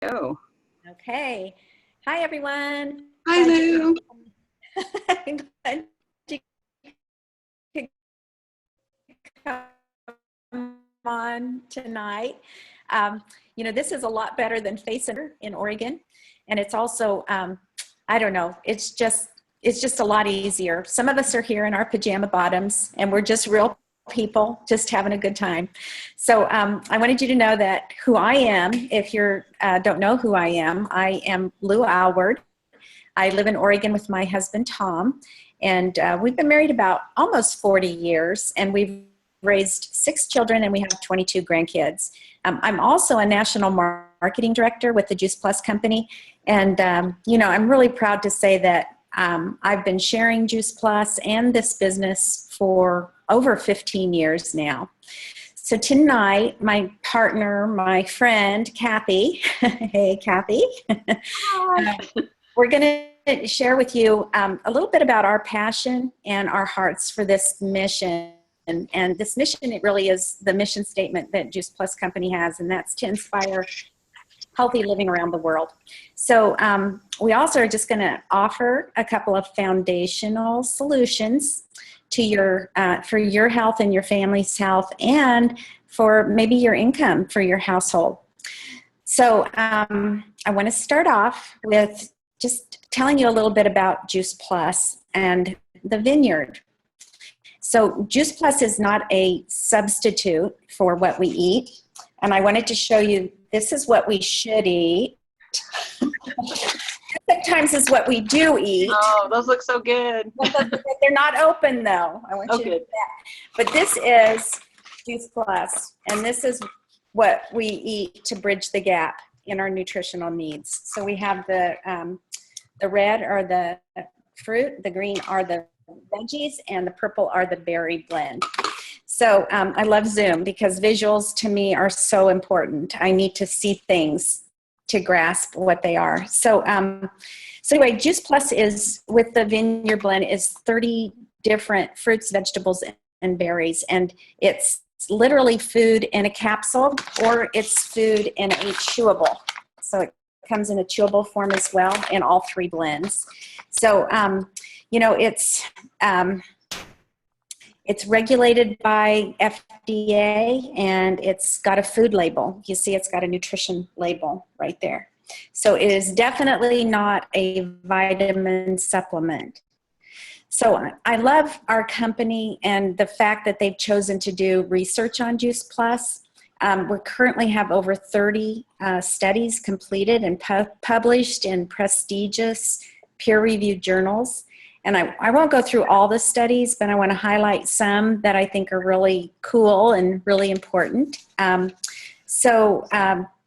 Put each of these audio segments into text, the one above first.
go. Okay. Hi, everyone. Hi, Lou. Glad you could come on tonight. This is a lot better than Facing in Oregon. And it's also, I don't know, it's just a lot easier. Some of us are here in our pajama bottoms and we're just real people just having a good time. So I wanted you to know that who I am. If you don't know who I am Lou Alward. I live in Oregon with my husband, Tom, and we've been married about almost 40 years, and we've raised 6 children, and we have 22 grandkids. I'm also a national marketing director with the Juice Plus company, and I'm really proud to say that I've been sharing Juice Plus and this business for over 15 years now. So tonight, my partner, my friend, Kathy, hey, Kathy, we're going to share with you a little bit about our passion and our hearts for this mission. And this mission, it really is the mission statement that Juice Plus Company has, and that's to inspire healthy living around the world. So we also are just going to offer a couple of foundational solutions to your for your health and your family's health, and for maybe your income for your household. So I want to start off with just telling you a little bit about Juice Plus and the Vineyard. So Juice Plus is not a substitute for what we eat. And I wanted to show you, this is what we should eat. Sometimes is what we do eat. Oh, those look so good. They're not open though. I want you to do that. But this is Juice Plus, and this is what we eat to bridge the gap in our nutritional needs. So we have the red are the fruit, the green are the veggies, and the purple are the berry blend. So I love Zoom because visuals to me are so important. I need to see things to grasp what they are. So anyway, Juice Plus is, with the Vineyard blend, is 30 different fruits, vegetables, and berries. And it's literally food in a capsule, or it's food in a chewable. So it comes in a chewable form as well in all 3 blends. So, it's regulated by FDA, and it's got a food label. You see, it's got a nutrition label right there. So it is definitely not a vitamin supplement. So I love our company and the fact that they've chosen to do research on Juice Plus. We currently have over 30 studies completed and published in prestigious peer-reviewed journals. And I won't go through all the studies, but I want to highlight some that I think are really cool and really important.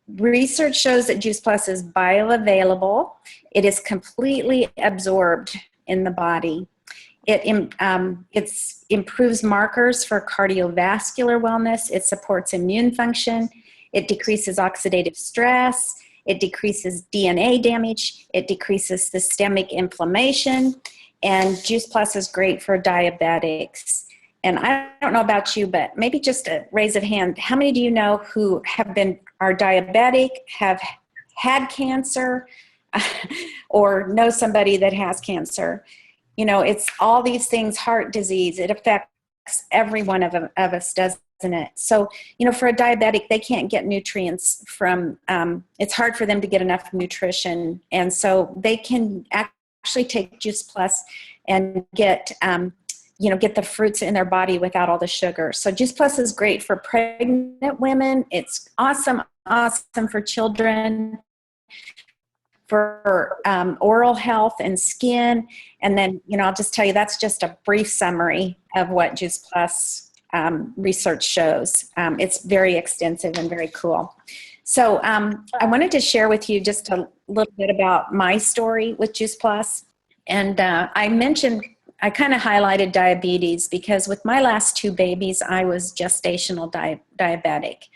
Research shows that Juice Plus is bioavailable. It is completely absorbed in the body. It improves markers for cardiovascular wellness. It supports immune function. It decreases oxidative stress. It decreases DNA damage. It decreases systemic inflammation. And Juice Plus is great for diabetics. And I don't know about you, but maybe just a raise of hand, how many do you know who are diabetic, have had cancer, or know somebody that has cancer? You know, it's all these things, heart disease, it affects every one of us, doesn't it? So, for a diabetic, they can't get nutrients from, it's hard for them to get enough nutrition. And so they can actually take Juice Plus and get the fruits in their body without all the sugar. So Juice Plus is great for pregnant women. It's awesome for children, for oral health and skin. And then, I'll just tell you, that's just a brief summary of what Juice Plus research shows. It's very extensive and very cool. So I wanted to share with you just a little bit about my story with Juice Plus. And I kind of highlighted diabetes because with my last 2 babies, I was gestational diabetic.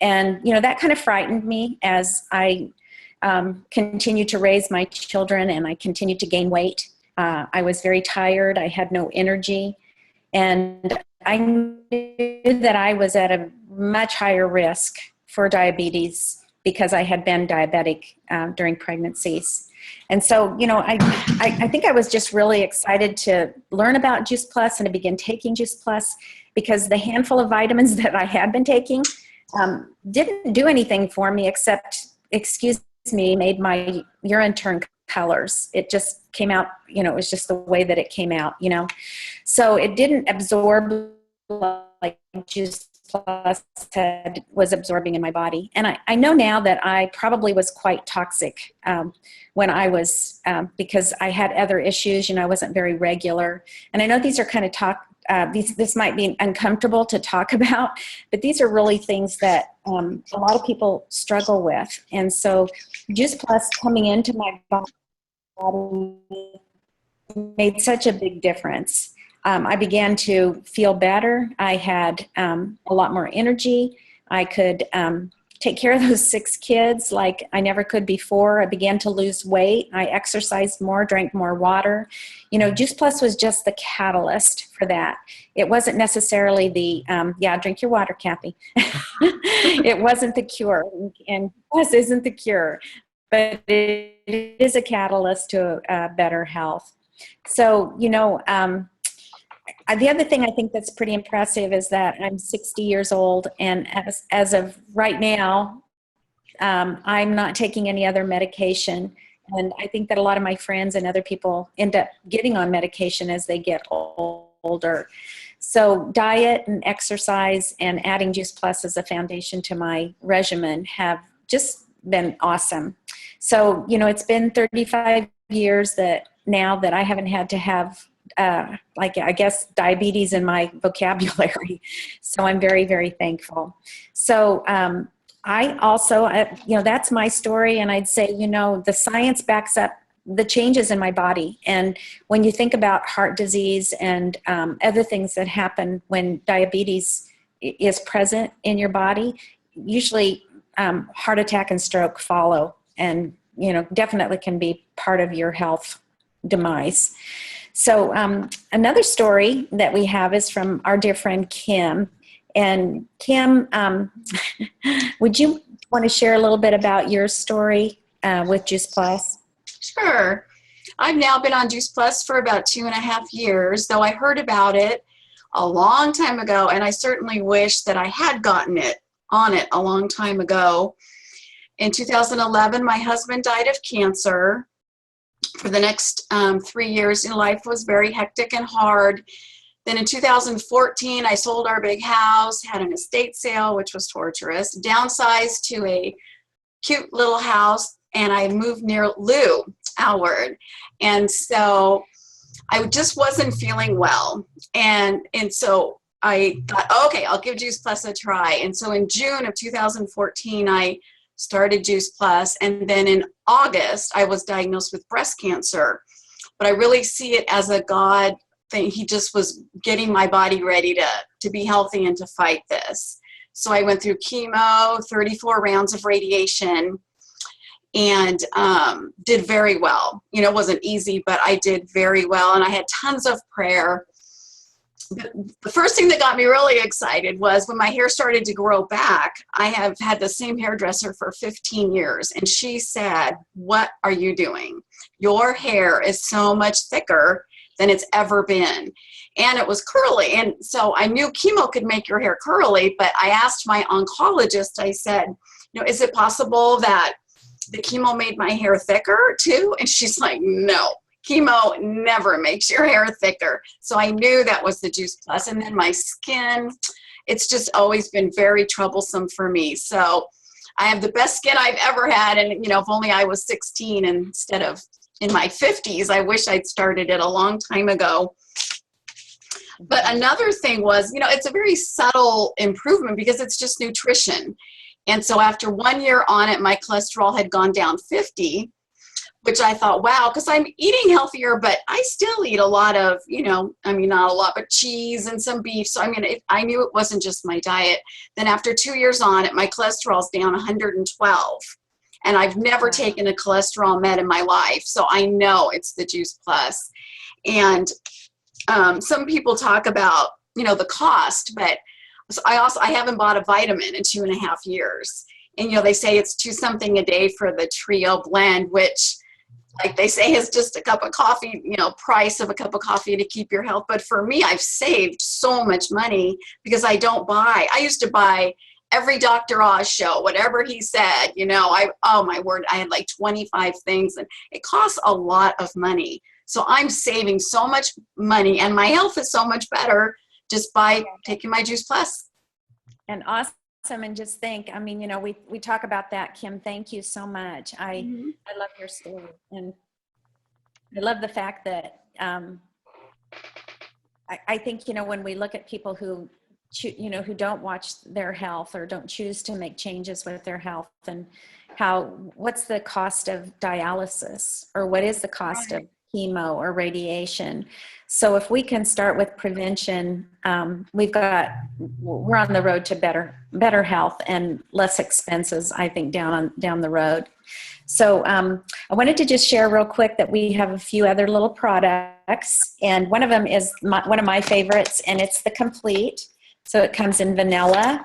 And, that kind of frightened me as I continued to raise my children and I continued to gain weight. I was very tired. I had no energy. And I knew that I was at a much higher risk for diabetes because I had been diabetic during pregnancies. And so, you know, I think I was just really excited to learn about Juice Plus and to begin taking Juice Plus, because the handful of vitamins that I had been taking didn't do anything for me except, made my urine turn colors. It just came out, you know, it was just the way that it came out, you know. So it didn't absorb like Juice Plus was absorbing in my body. And I know now that I probably was quite toxic when I was, because I had other issues, you know, I wasn't very regular. And I know these are kind of this might be uncomfortable to talk about, but these are really things that a lot of people struggle with. And so Juice Plus coming into my body made such a big difference. I began to feel better. I had a lot more energy. I could take care of those 6 kids like I never could before. I began to lose weight. I exercised more, drank more water. You know, Juice Plus was just the catalyst for that. It wasn't necessarily the, drink your water, Kathy. It wasn't the cure. And Plus isn't the cure, but it is a catalyst to better health. So, you know, the other thing I think that's pretty impressive is that I'm 60 years old, and as of right now, I'm not taking any other medication. And I think that a lot of my friends and other people end up getting on medication as they get older. So diet and exercise and adding Juice Plus as a foundation to my regimen have just been awesome. So, you know, it's been 35 years that I haven't had to have diabetes in my vocabulary. So I'm very, very thankful. So I also, that's my story. And I'd say, you know, the science backs up the changes in my body. And when you think about heart disease and other things that happen when diabetes is present in your body, usually heart attack and stroke follow, and, you know, definitely can be part of your health demise. So another story that we have is from our dear friend Kim. And Kim, would you want to share a little bit about your story with Juice Plus? Sure. I've now been on Juice Plus for about 2.5 years, though I heard about it a long time ago, and I certainly wish that I had gotten on it a long time ago. In 2011, my husband died of cancer. For the next 3 years, life was very hectic and hard. Then in 2014, I sold our big house, had an estate sale, which was torturous, downsized to a cute little house, and I moved near Lou Alward. And so I just wasn't feeling well. And so I thought, okay, I'll give Juice Plus a try. And so in June of 2014, I started Juice Plus, and then in August I was diagnosed with breast cancer. But I really see it as a God thing. He just was getting my body ready to be healthy and to fight this. So I went through chemo, 34 rounds of radiation, and did very well. You know, it wasn't easy, but I did very well, and I had tons of prayer. The first thing that got me really excited was when my hair started to grow back. I have had the same hairdresser for 15 years, and she said, "What are you doing? Your hair is so much thicker than it's ever been." And it was curly. And so I knew chemo could make your hair curly, but I asked my oncologist, I said, you know, is it possible that the chemo made my hair thicker too? And she's like, no. Chemo never makes your hair thicker. So I knew that was the Juice Plus. And then my skin, it's just always been very troublesome for me. So I have the best skin I've ever had. And, you know, if only I was 16 instead of in my 50s, I wish I'd started it a long time ago. But another thing was, you know, it's a very subtle improvement because it's just nutrition. And so after 1 year on it, my cholesterol had gone down 50, which I thought, wow, because I'm eating healthier, but I still eat a lot of, you know, I mean, not a lot, but cheese and some beef. So, I mean, I knew it wasn't just my diet. Then after 2 years on it, my cholesterol's down 112. And I've never taken a cholesterol med in my life. So I know it's the Juice Plus. And some people talk about, you know, the cost, but I haven't bought a vitamin in 2.5 years. And, they say it's 2 something a day for the Trio blend, which like they say is just a cup of coffee, price of a cup of coffee to keep your health. But for me, I've saved so much money because I used to buy every Dr. Oz show, whatever he said, oh my word, I had like 25 things and it costs a lot of money. So I'm saving so much money and my health is so much better just by taking my Juice Plus. And awesome. And just think, we talk about that, Kim. Thank you so much. I love your story. And I love the fact that I think, when we look at people who don't watch their health or don't choose to make changes with their health, and what's the cost of dialysis, or what is the cost of chemo or radiation. So if we can start with prevention, we're on the road to better health and less expenses, I think, down the road. So I wanted to just share real quick that we have a few other little products, and one of them is one of my favorites, and it's the Complete. So it comes in vanilla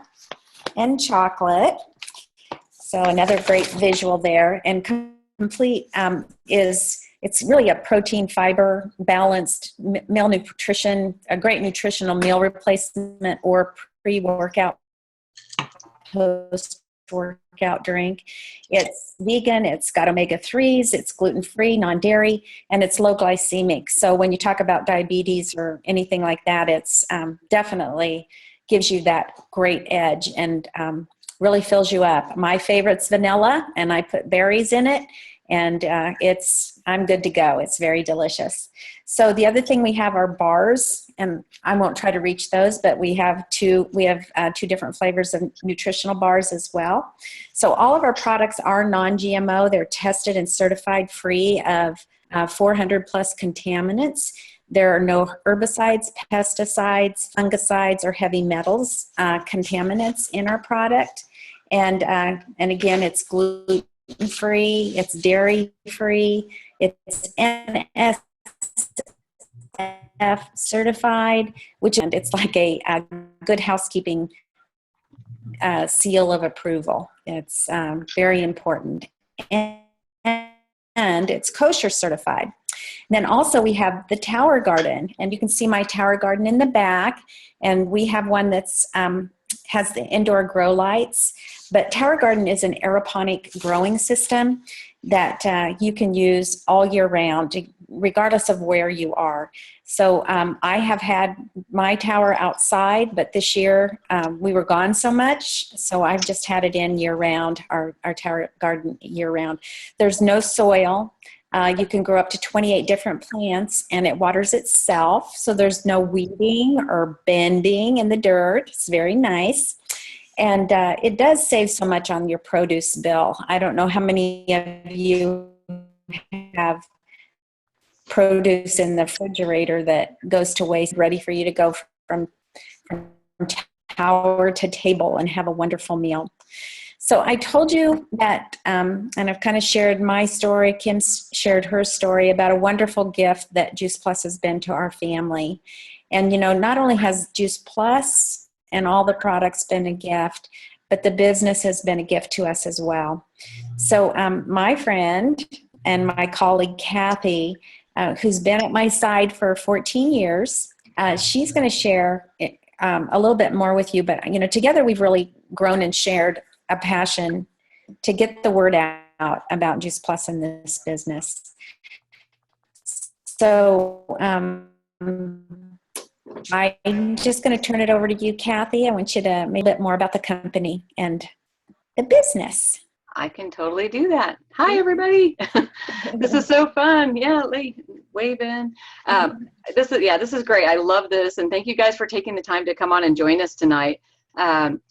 and chocolate. So another great visual there. And Complete it's really a protein, fiber, balanced meal nutrition, a great nutritional meal replacement or pre-workout, post-workout drink. It's vegan, it's got omega-3s, it's gluten-free, non-dairy, and it's low glycemic. So when you talk about diabetes or anything like that, it's definitely gives you that great edge and really fills you up. My favorite's vanilla, and I put berries in it. And I'm good to go. It's very delicious. So the other thing we have are bars, and I won't try to reach those, but we have two different flavors of nutritional bars as well. So all of our products are non-GMO. They're tested and certified free of 400 plus contaminants. There are no herbicides, pesticides, fungicides, or heavy metals contaminants in our product. And again, it's gluten-free, it's dairy-free, it's NSF certified, which it's like a good housekeeping seal of approval. It's very important. And it's kosher certified. And then also we have the Tower Garden, and you can see my Tower Garden in the back, and we have one that's has the indoor grow lights. But Tower Garden is an aeroponic growing system that you can use all year round, regardless of where you are. So I have had my tower outside, but this year we were gone so much, so I've just had it in year round, our Tower Garden year round. There's no soil. You can grow up to 28 different plants, and it waters itself, so there's no weeding or bending in the dirt. It's very nice. And it does save so much on your produce bill. I don't know how many of you have produce in the refrigerator that goes to waste, ready for you to go from tower to table and have a wonderful meal. So I told you that, and I've kind of shared my story. Kim shared her story about a wonderful gift that Juice Plus has been to our family. And, not only has Juice Plus and all the products been a gift, but the business has been a gift to us as well. So my friend and my colleague, Kathy, who's been at my side for 14 years, she's going to share a little bit more with you. But, together we've really grown and shared a passion to get the word out about Juice Plus in this business. So I'm just going to turn it over to you, Kathy. I want you to make a bit more about the company and the business. I can totally do that. Hi, everybody. This is so fun. Yeah, wave in. This is great. I love this. And thank you guys for taking the time to come on and join us tonight. I'm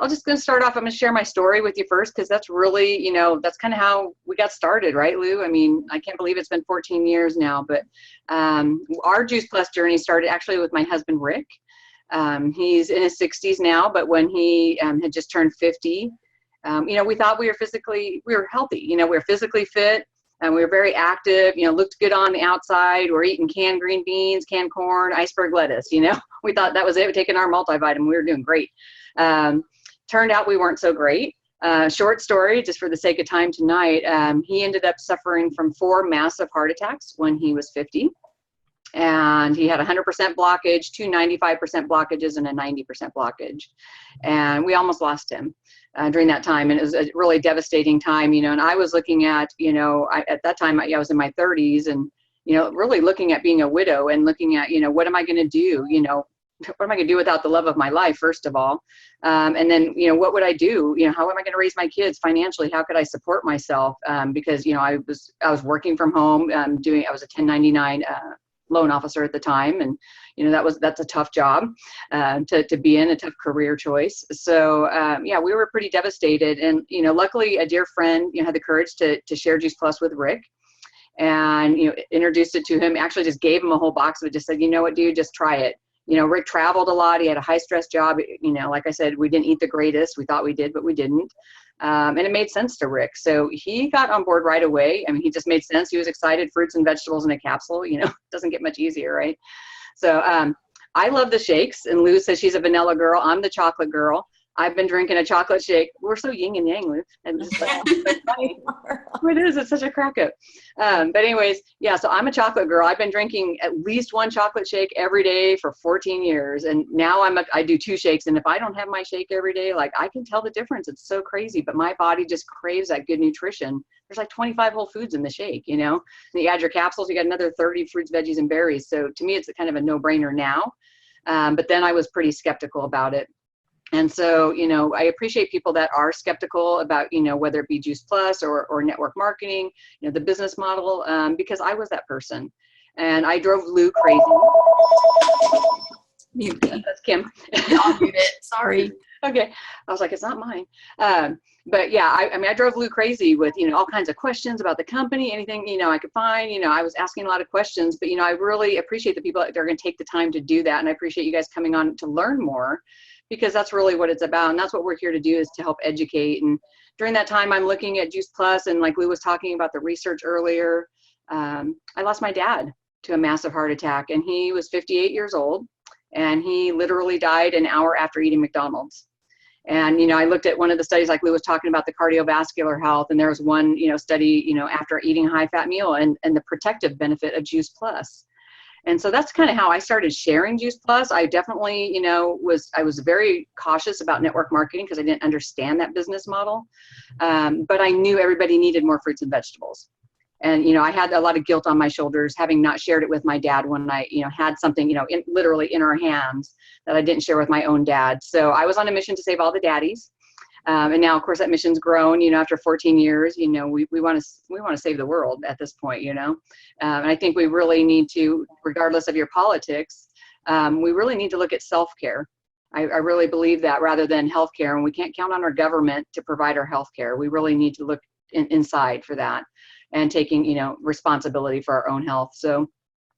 just going to start off. I'm going to share my story with you first, because that's really, that's kind of how we got started, right, Lou? I mean, I can't believe it's been 14 years now, but our Juice Plus journey started actually with my husband, Rick. He's in his 60s now, but when he had just turned 50, we thought we were healthy, we were physically fit, and we were very active, looked good on the outside. We're eating canned green beans, canned corn, iceberg lettuce, we thought that was it. We're taking our multivitamin. We were doing great. Turned out we weren't so great. Short story, just for the sake of time tonight, he ended up suffering from 4 massive heart attacks when he was 50. And he had 100% blockage, 2 95% blockages, and a 90% blockage. And we almost lost him during that time. And it was a really devastating time, and I was looking at, at that time, I was in my 30s and, really looking at being a widow and looking at, what am I going to do? What am I going to do without the love of my life, first of all? And then, what would I do? How am I going to raise my kids financially? How could I support myself? Because, I was working from home, I was a 1099 loan officer at the time. And, that's a tough job to be in, a tough career choice. So, we were pretty devastated. And, luckily a dear friend, had the courage to share Juice Plus with Rick, and, introduced it to him, actually just gave him a whole box of it, just said, you know what, dude, just try it. Rick traveled a lot. He had a high stress job. Like I said, we didn't eat the greatest. We thought we did, but we didn't. And it made sense to Rick. So he got on board right away. I mean, he just made sense. He was excited. Fruits and vegetables in a capsule, doesn't get much easier, right? So I love the shakes. And Lou says she's a vanilla girl. I'm the chocolate girl. I've been drinking a chocolate shake. We're so yin and yang, Lou. And it's funny. It is. It's such a crack up. But anyways, so I'm a chocolate girl. I've been drinking at least 1 chocolate shake every day for 14 years. And now I do 2 shakes. And if I don't have my shake every day, like, I can tell the difference. It's so crazy. But my body just craves that good nutrition. There's like 25 whole foods in the shake, And you add your capsules, you got another 30 fruits, veggies, and berries. So to me, it's kind of a no-brainer now. But then I was pretty skeptical about it. And so, I appreciate people that are skeptical about, whether it be Juice Plus or network marketing, the business model, because I was that person. And I drove Lou crazy. Mute me. That's Kim. I'll mute it. Sorry. Okay. I was like, it's not mine. But yeah, I drove Lou crazy with, all kinds of questions about the company, anything, I could find, I was asking a lot of questions, but, I really appreciate the people that are going to take the time to do that. And I appreciate you guys coming on to learn more, because that's really what it's about. And that's what we're here to do, is to help educate. And during that time, I'm looking at Juice Plus, and like Lou was talking about the research earlier, I lost my dad to a massive heart attack, and he was 58 years old, and he literally died an hour after eating McDonald's. And, I looked at one of the studies, like Lou was talking about, the cardiovascular health, and there was one, study, after eating a high fat meal, and the protective benefit of Juice Plus. And so that's kind of how I started sharing Juice Plus. I definitely, I was very cautious about network marketing because I didn't understand that business model. But I knew everybody needed more fruits and vegetables. And, I had a lot of guilt on my shoulders, having not shared it with my dad when I, had something, literally in our hands that I didn't share with my own dad. So I was on a mission to save all the daddies. And now, of course, that mission's grown, after 14 years, we want to save the world at this point, and I think we really need to, regardless of your politics, we really need to look at self-care. I really believe that, rather than healthcare, and we can't count on our government to provide our healthcare. We really need to look inside for that, and taking, responsibility for our own health. So,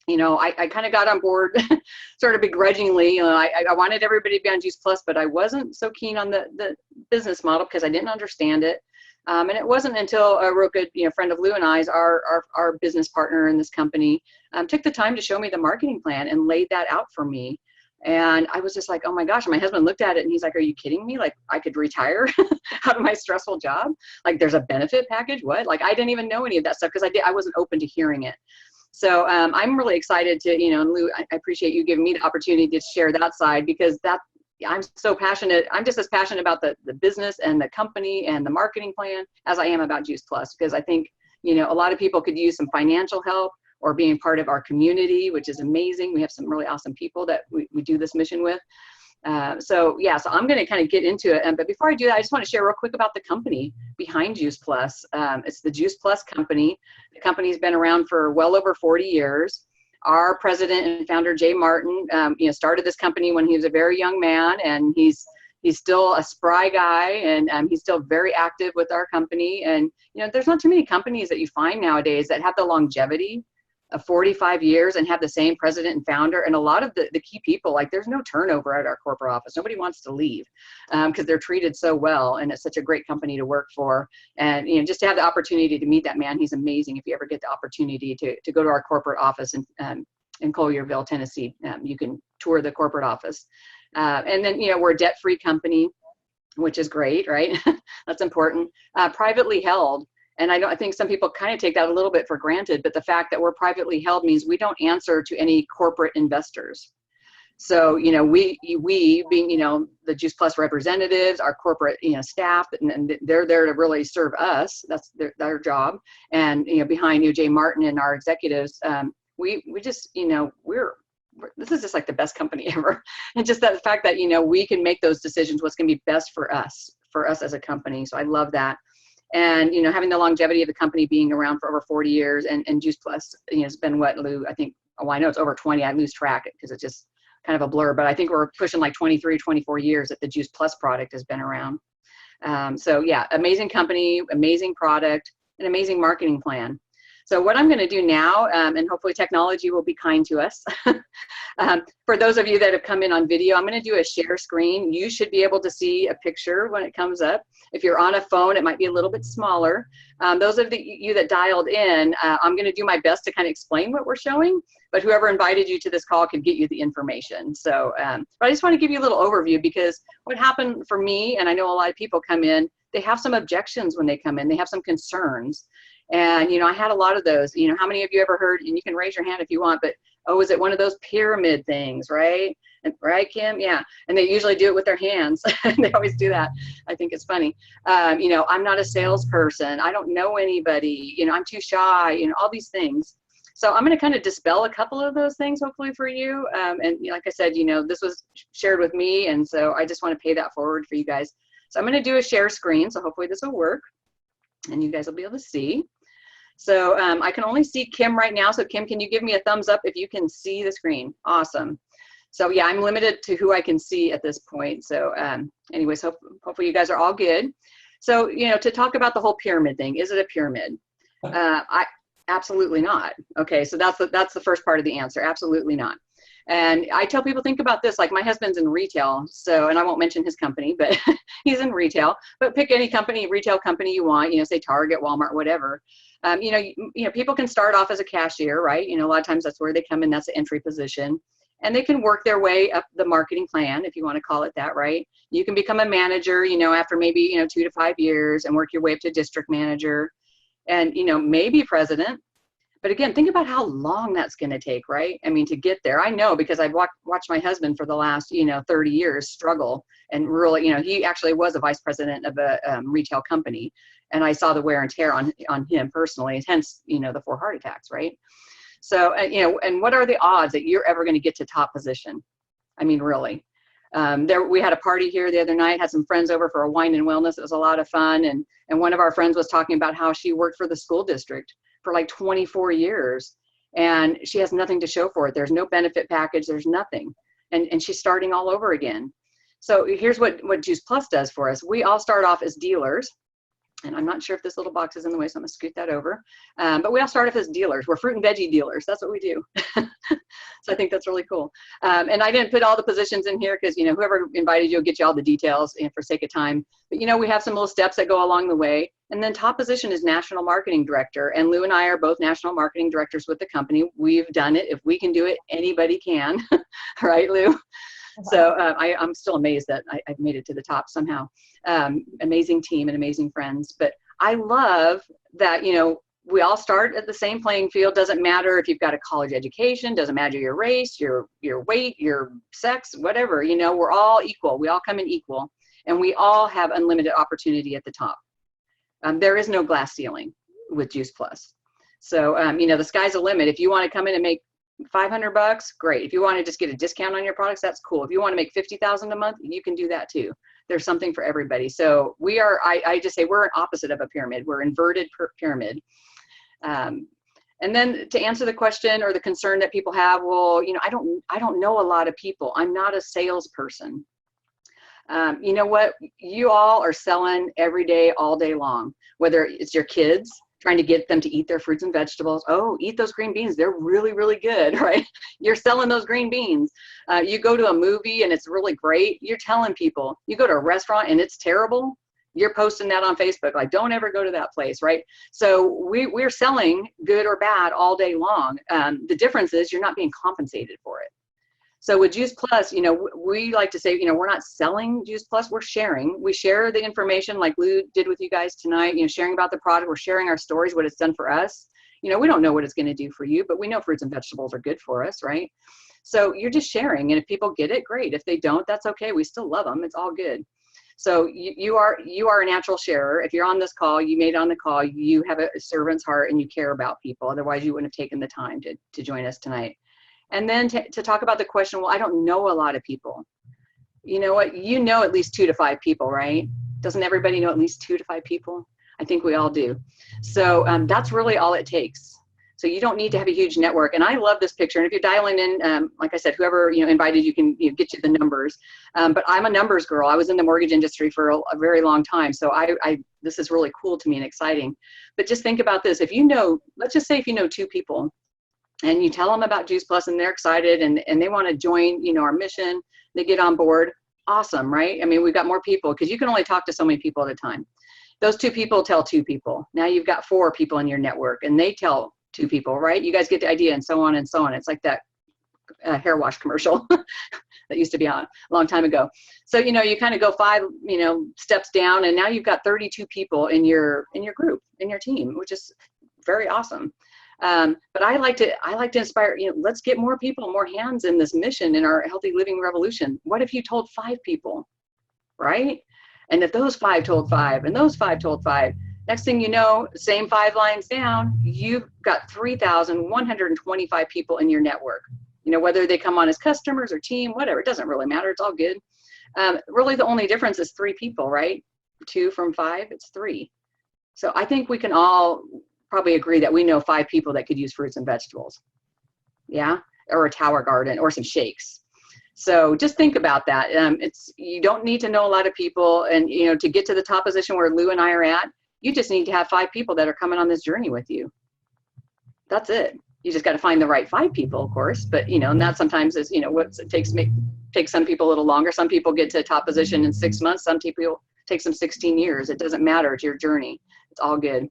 I kind of got on board sort of begrudgingly. I wanted everybody to be on Juice Plus, but I wasn't so keen on the business model because I didn't understand it. And it wasn't until a real good, friend of Lou and I's, our business partner in this company, took the time to show me the marketing plan and laid that out for me. And I was just like, oh my gosh. My husband looked at it and he's like, are you kidding me? Like, I could retire out of my stressful job. Like, there's a benefit package. What? Like, I didn't even know any of that stuff because I wasn't open to hearing it. So I'm really excited to, and Lou, I appreciate you giving me the opportunity to share that side, because I'm so passionate. I'm just as passionate about the business and the company and the marketing plan as I am about Juice Plus, because I think, a lot of people could use some financial help or being part of our community, which is amazing. We have some really awesome people that we do this mission with. So I'm going to kind of get into it. But before I do that, I just want to share real quick about the company behind Juice Plus. It's the Juice Plus company. The company's been around for well over 40 years. Our president and founder, Jay Martin, started this company when he was a very young man, and he's still a spry guy, and he's still very active with our company. And, there's not too many companies that you find nowadays that have the longevity of 45 years and have the same president and founder. And a lot of the key people, like, there's no turnover at our corporate office. Nobody wants to leave because they're treated so well, and it's such a great company to work for. And, just to have the opportunity to meet that man, he's amazing. If you ever get the opportunity to go to our corporate office in Collierville, Tennessee, you can tour the corporate office. And then, we're a debt-free company. which is great, right? That's important. Privately held. And I think some people kind of take that a little bit for granted, but the fact that we're privately held means we don't answer to any corporate investors. So, you know, we being, you know, the Juice Plus representatives, our corporate, you know, staff, and they're there to really serve us. That's their job. And, you know, behind you, Jay Martin and our executives, we just, you know, this is just like the best company ever. And just that the fact that, you know, we can make those decisions, what's going to be best for us as a company. So I love that. And, you know, having the longevity of the company being around for over 40 years and Juice Plus, you know, it's been what, Lou, I think, oh, I know it's over 20. I lose track because it's just kind of a blur, but I think we're pushing like 23, 24 years that the Juice Plus product has been around. So yeah, amazing company, amazing product, an amazing marketing plan. So what I'm going to do now, and hopefully technology will be kind to us. For those of you that have come in on video, I'm going to do a share screen. You should be able to see a picture when it comes up. If you're on a phone, it might be a little bit smaller. Those of you that dialed in, I'm going to do my best to kind of explain what we're showing, but whoever invited you to this call can get you the information. So, but I just want to give you a little overview, because what happened for me, and I know a lot of people come in, they have some objections when they come in, they have some concerns. And, you know, I had a lot of those. You know, how many of you ever heard, and you can raise your hand if you want, but, oh, is it one of those pyramid things, right? And, right, Kim? Yeah. And they usually do it with their hands. They always do that. I think it's funny. You know, I'm not a salesperson. I don't know anybody. You know, I'm too shy, you know, all these things. So I'm going to kind of dispel a couple of those things, hopefully for you. And like I said, you know, this was shared with me. And so I just want to pay that forward for you guys. So I'm going to do a share screen. So hopefully this will work and you guys will be able to see. So I can only see Kim right now. So Kim, can you give me a thumbs up if you can see the screen? Awesome. So yeah, I'm limited to who I can see at this point. So anyways, hopefully you guys are all good. So, you know, to talk about the whole pyramid thing, is it a pyramid? Absolutely not. Okay, so that's the first part of the answer. Absolutely not. And I tell people, think about this, like my husband's in retail, so, and I won't mention his company, but he's in retail, but pick any company, retail company you want, you know, say Target, Walmart, whatever. You know, people can start off as a cashier, right? You know, a lot of times that's where they come in, that's the entry position. And they can work their way up the marketing plan, if you want to call it that, right? You can become a manager, you know, after maybe, you know, 2 to 5 years and work your way up to district manager and, you know, maybe president. But again, think about how long that's going to take, right? I mean, to get there. I know because I've watched my husband for the last, you know, 30 years struggle and really, you know, he actually was a vice president of a retail company. And I saw the wear and tear on him personally, hence, you know, the 4 heart attacks, right? So, you know, and what are the odds that you're ever going to get to top position? I mean, really. We had a party here the other night, had some friends over for a wine and wellness. It was a lot of fun. And one of our friends was talking about how she worked for the school district for like 24 years and she has nothing to show for it. There's no benefit package. There's nothing. And she's starting all over again. So here's what Juice Plus does for us. We all start off as dealers. And I'm not sure if this little box is in the way, so I'm gonna scoot that over. But we all start off as dealers. We're fruit and veggie dealers. That's what we do. So I think that's really cool. And I didn't put all the positions in here because, you know, whoever invited you will get you all the details for sake of time. But, you know, we have some little steps that go along the way. And then top position is National Marketing Director. And Lou and I are both National Marketing Directors with the company. We've done it. If we can do it, anybody can. Right, Lou? So I'm still amazed that I've made it to the top somehow. Amazing team and amazing friends. But I love that, you know, we all start at the same playing field. Doesn't matter if you've got a college education, doesn't matter your race, your weight, your sex, whatever, you know, we're all equal. We all come in equal and we all have unlimited opportunity at the top. There is no glass ceiling with Juice Plus. So, you know, the sky's the limit. If you want to come in and make $500, great. If you want to just get a discount on your products, that's cool. If you want to make $50,000 a month, you can do that too. There's something for everybody. So we are, I just say we're an opposite of a pyramid. We're inverted pyramid. And then to answer the question or the concern that people have, well, you know, I don't know a lot of people. I'm not a salesperson. You know what? You all are selling every day, all day long, whether it's your kids, trying to get them to eat their fruits and vegetables. Oh, eat those green beans. They're really, really good, right? You're selling those green beans. You go to a movie and it's really great. You're telling people. You go to a restaurant and it's terrible. You're posting that on Facebook. Like, don't ever go to that place, right? So we're selling good or bad all day long. The difference is you're not being compensated for it. So with Juice Plus, you know, we like to say, you know, we're not selling Juice Plus, we're sharing. We share the information like Lou did with you guys tonight, you know, sharing about the product. We're sharing our stories, what it's done for us. You know, we don't know what it's going to do for you, but we know fruits and vegetables are good for us, right? So you're just sharing. And if people get it, great. If they don't, that's okay. We still love them. It's all good. So you are a natural sharer. If you're on this call, you made it on the call, you have a servant's heart and you care about people. Otherwise, you wouldn't have taken the time to join us tonight. And then to talk about the question, well, I don't know a lot of people. You know what? You know at least 2 to 5 people, right? Doesn't everybody know at least 2 to 5 people? I think we all do. So that's really all it takes. So you don't need to have a huge network. And I love this picture. And if you're dialing in, like I said, whoever invited you can get you the numbers. But I'm a numbers girl. I was in the mortgage industry for a very long time. So this is really cool to me and exciting. But just think about this. If you know, let's just say if you know 2 people and you tell them about Juice Plus and they're excited and they want to join, our mission, they get on board. Awesome, right? I mean, we've got more people because you can only talk to so many people at a time. Those 2 people tell 2 people. Now you've got 4 people in your network and they tell 2 people, right? You guys get the idea, and so on and so on. It's like that hair wash commercial that used to be on a long time ago. So, you kind of go 5, steps down, and now you've got 32 people in your group, in your team, which is very awesome. But I like to inspire, let's get more people, more hands in this mission, in our healthy living revolution. What if you told 5 people, right? And if those 5 told 5 and those 5 told 5, next thing you know, same 5 lines down, you've got 3,125 people in your network. Whether they come on as customers or team, whatever, it doesn't really matter. It's all good. Really, the only difference is 3 people, right? 2 from 5, it's 3. So I think we can all probably agree that we know 5 people that could use fruits and vegetables. Yeah, or a tower garden or some shakes. So just think about that. You don't need to know a lot of people, and to get to the top position where Lou and I are at, you just need to have 5 people that are coming on this journey with you. That's it. You just got to find the right 5 people, of course. But and that sometimes is what it takes some people a little longer. Some people get to a top position in 6 months. Some people takes them 16 years. It doesn't matter. It's your journey. It's all good.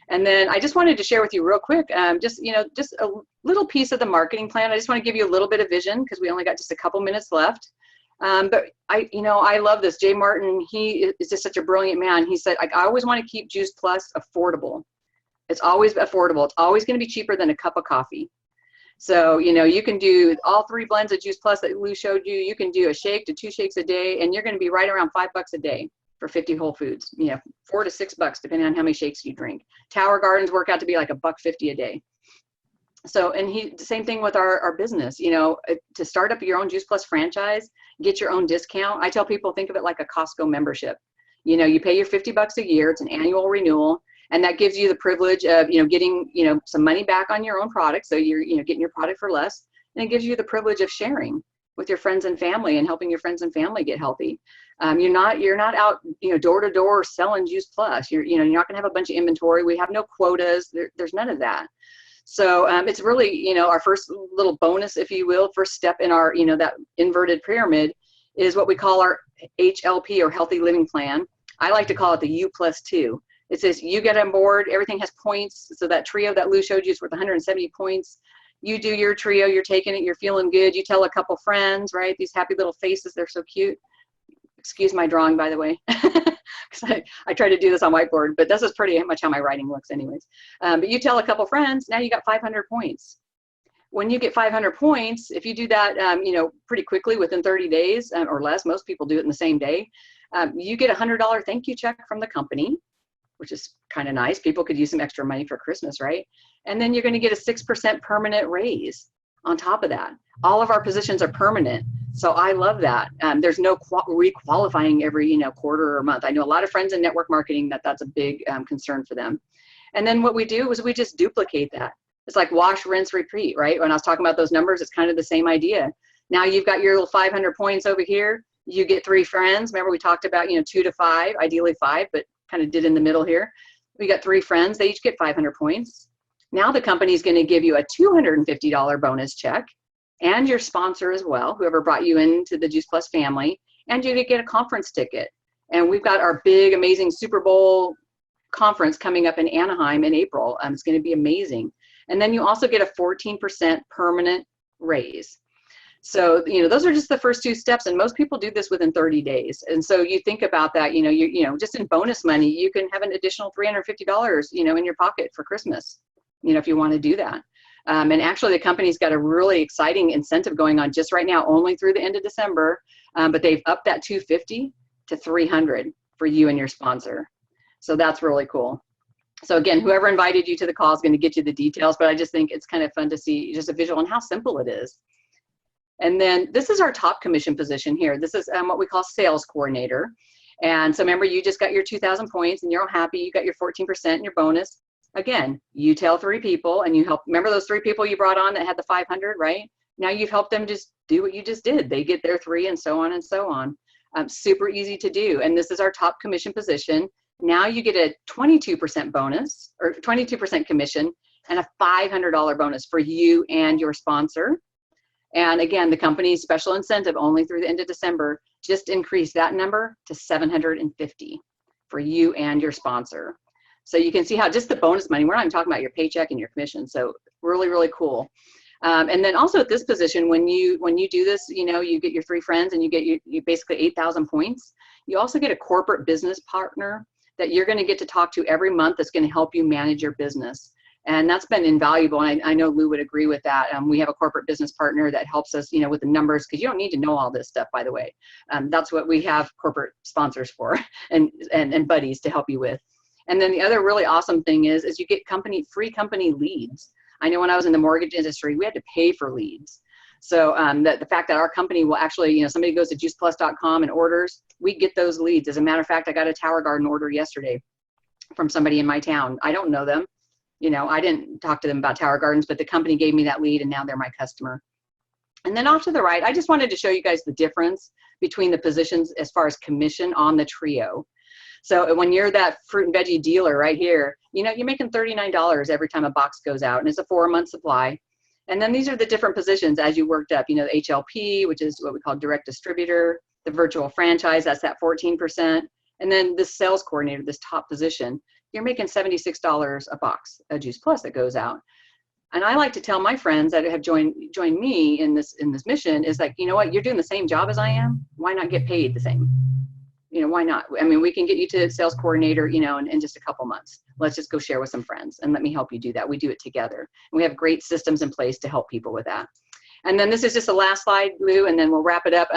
And then I just wanted to share with you real quick, just a little piece of the marketing plan. I just want to give you a little bit of vision because we only got just a couple minutes left. But I love this. Jay Martin, he is just such a brilliant man. He said, I always want to keep Juice Plus affordable. It's always affordable. It's always going to be cheaper than a cup of coffee. So, you can do all 3 blends of Juice Plus that Lou showed you. You can do a shake to 2 shakes a day, and you're going to be right around $5 a day for 50 whole foods, $4 to $6, depending on how many shakes you drink. Tower Gardens work out to be like $1.50 a day. So, and same thing with our business, to start up your own Juice Plus franchise, get your own discount. I tell people, think of it like a Costco membership. You pay your $50 a year, it's an annual renewal, and that gives you the privilege of, getting, some money back on your own product. So you're, getting your product for less, and it gives you the privilege of sharing with your friends and family and helping your friends and family get healthy. You're not out, door to door selling Juice Plus. You're not gonna have a bunch of inventory. We have no quotas. There's none of that. So it's really, our first little bonus, if you will, first step in our, that inverted pyramid is what we call our HLP, or Healthy Living Plan. I like to call it the U+2. It says you get on board, everything has points. So that trio that Lou showed you is worth 170 points. You do your trio, you're taking it, you're feeling good. You tell a couple friends, right? These happy little faces, they're so cute. Excuse my drawing, by the way, because I try to do this on whiteboard, but this is pretty much how my writing looks anyways. But you tell a couple friends, now you got 500 points. When you get 500 points, if you do that, pretty quickly within 30 days or less, most people do it in the same day, you get a $100 thank you check from the company, which is kind of nice. People could use some extra money for Christmas, right? And then you're going to get a 6% permanent raise on top of that. All of our positions are permanent. So I love that. There's no requalifying every, quarter or month. I know a lot of friends in network marketing that's a big concern for them. And then what we do is we just duplicate that. It's like wash, rinse, repeat, right? When I was talking about those numbers, it's kind of the same idea. Now you've got your little 500 points over here. You get 3 friends. Remember we talked about, 2 to 5, ideally 5, but kind of did in the middle here. We got 3 friends. They each get 500 points. Now the company is going to give you a $250 bonus check, and your sponsor as well, whoever brought you into the Juice Plus family, and you get a conference ticket. And we've got our big, amazing Super Bowl conference coming up in Anaheim in April. It's going to be amazing. And then you also get a 14% permanent raise. So, those are just the first 2 steps, and most people do this within 30 days. And so you think about that, just in bonus money, you can have an additional $350, in your pocket for Christmas, if you want to do that. And actually the company's got a really exciting incentive going on just right now, only through the end of December. But they've upped that $250 to $300 for you and your sponsor. So that's really cool. So again, whoever invited you to the call is going to get you the details, but I just think it's kind of fun to see just a visual on how simple it is. And then this is our top commission position here. This is what we call sales coordinator. And so remember, you just got your 2,000 points and you're all happy. You got your 14% and your bonus. Again, you tell 3 people and you help. Remember those 3 people you brought on that had the 500, right? Now you've helped them just do what you just did. They get their 3 and so on and so on. Super easy to do. And this is our top commission position. Now you get a 22% bonus or 22% commission and a $500 bonus for you and your sponsor. And again, the company's special incentive only through the end of December just increased that number to $750 for you and your sponsor. So you can see how just the bonus money, we're not even talking about your paycheck and your commission. So really, really cool. And then also at this position, when you do this, you get your 3 friends and you get you basically 8,000 points. You also get a corporate business partner that you're going to get to talk to every month that's going to help you manage your business. And that's been invaluable. And I know Lou would agree with that. We have a corporate business partner that helps us, with the numbers, because you don't need to know all this stuff, by the way. That's what we have corporate sponsors for and buddies to help you with. And then the other really awesome thing is you get free company leads. I know when I was in the mortgage industry, we had to pay for leads. So the fact that our company will actually, somebody goes to juiceplus.com and orders, we get those leads. As a matter of fact, I got a Tower Garden order yesterday from somebody in my town. I don't know them. I didn't talk to them about Tower Gardens, but the company gave me that lead and now they're my customer. And then off to the right, I just wanted to show you guys the difference between the positions as far as commission on the trio. So when you're that fruit and veggie dealer right here, you're making $39 every time a box goes out, and it's a 4-month supply. And then these are the different positions as you worked up, the HLP, which is what we call direct distributor, the virtual franchise, that's that 14%. And then this sales coordinator, this top position, you're making $76 a box, a Juice Plus that goes out. And I like to tell my friends that have joined me in this mission is like, you know what, you're doing the same job as I am. Why not get paid the same? Why not? I mean, we can get you to sales coordinator, in just a couple months. Let's just go share with some friends and let me help you do that. We do it together. And we have great systems in place to help people with that. And then this is just the last slide, Lou, and then we'll wrap it up.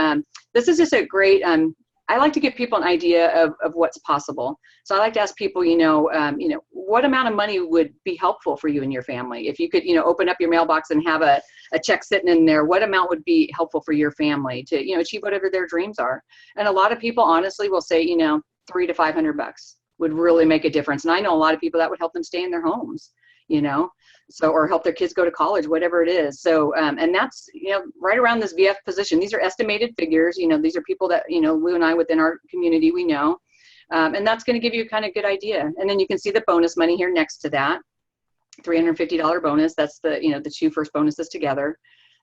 This is just a great, I like to give people an idea of what's possible. So I like to ask people, what amount of money would be helpful for you and your family? If you could, open up your mailbox and have a check sitting in there, what amount would be helpful for your family to, achieve whatever their dreams are? And a lot of people honestly will say, $300 to $500 would really make a difference. And I know a lot of people that would help them stay in their homes, so, or help their kids go to college, whatever it is. So, and that's, right around this VF position. These are estimated figures. These are people that, Lou and I within our community, we know. And that's going to give you a kind of good idea. And then you can see the bonus money here next to that, $350 bonus. That's the, the 2 first bonuses together.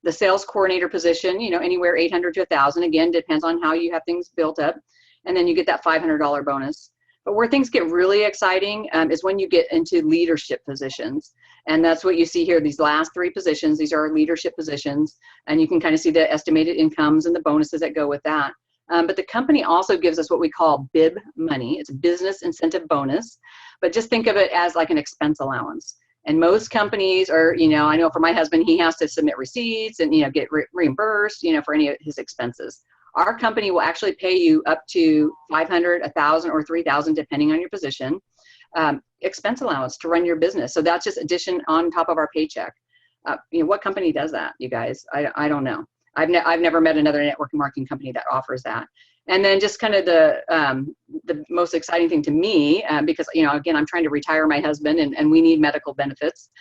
The sales coordinator position, anywhere 800 to 1,000. Again, depends on how you have things built up. And then you get that $500 bonus. But where things get really exciting is when you get into leadership positions. And that's what you see here, these last 3 positions. These are leadership positions. And you can kind of see the estimated incomes and the bonuses that go with that. But the company also gives us what we call BIB money. It's a business incentive bonus. But just think of it as like an expense allowance. And most companies are, I know for my husband, he has to submit receipts and, get reimbursed, for any of his expenses. Our company will actually pay you up to $500, $1,000, or $3,000, depending on your position, expense allowance to run your business. So that's just addition on top of our paycheck. What company does that, you guys? I don't know. I've never met another network marketing company that offers that. And then just kind of the most exciting thing to me, because, again, I'm trying to retire my husband and we need medical benefits,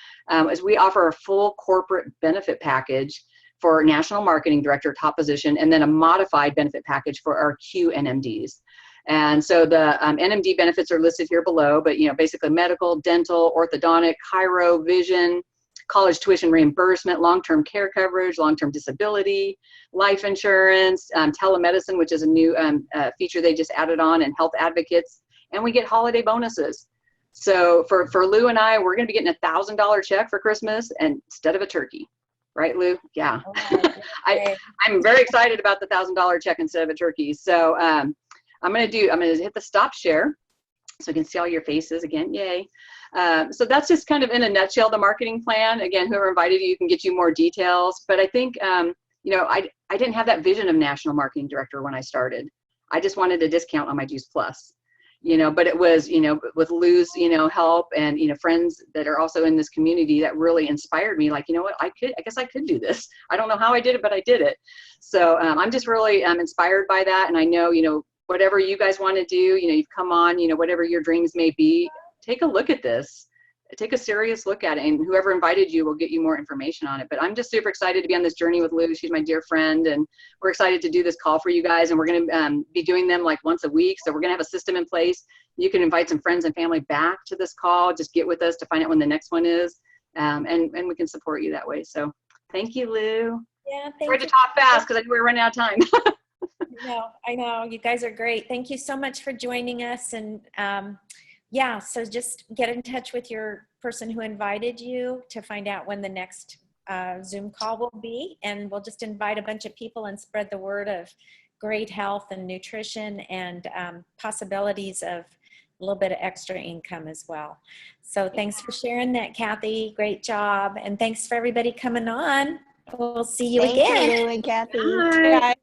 is we offer a full corporate benefit package for national marketing director, top position, and then a modified benefit package for our QNMDs. And so the NMD benefits are listed here below, but basically medical, dental, orthodontic, chiro, vision, college tuition reimbursement, long-term care coverage, long-term disability, life insurance, telemedicine, which is a new feature they just added on, and health advocates, and we get holiday bonuses. So for Lou and I, we're going to be getting $1,000 check for Christmas instead of a turkey. Right, Lou? Yeah. Right. I'm very excited about the $1,000 check instead of a turkey. So I'm going to hit the stop share so you can see all your faces again. Yay. So that's just kind of in a nutshell, the marketing plan. Again, whoever invited you can get you more details. But I think, I didn't have that vision of national marketing director when I started. I just wanted a discount on my Juice Plus. But it was, with Lou's, help and, friends that are also in this community that really inspired me. Like, what, I guess I could do this. I don't know how I did it, but I did it. So I'm just really inspired by that. And I know, whatever you guys want to do, you've come on, whatever your dreams may be, take a look at this. Take a serious look at it, and whoever invited you will get you more information on it. But I'm just super excited to be on this journey with Lou. She's my dear friend, and we're excited to do this call for you guys. And we're going to be doing them like once a week. So we're going to have a system in place. You can invite some friends and family back to this call. Just get with us to find out when the next one is, and we can support you that way. So thank you, Lou. Yeah, thank Sorry you. to talk fast because I know we're running out of time. I know. You guys are great. Thank you so much for joining us. And yeah, so just get in touch with your person who invited you to find out when the next Zoom call will be. And we'll just invite a bunch of people and spread the word of great health and nutrition and possibilities of a little bit of extra income as well. So thanks for sharing that, Kathy. Great job. And thanks for everybody coming on. We'll see you again. Thank you, Lou and Kathy. Bye. Bye.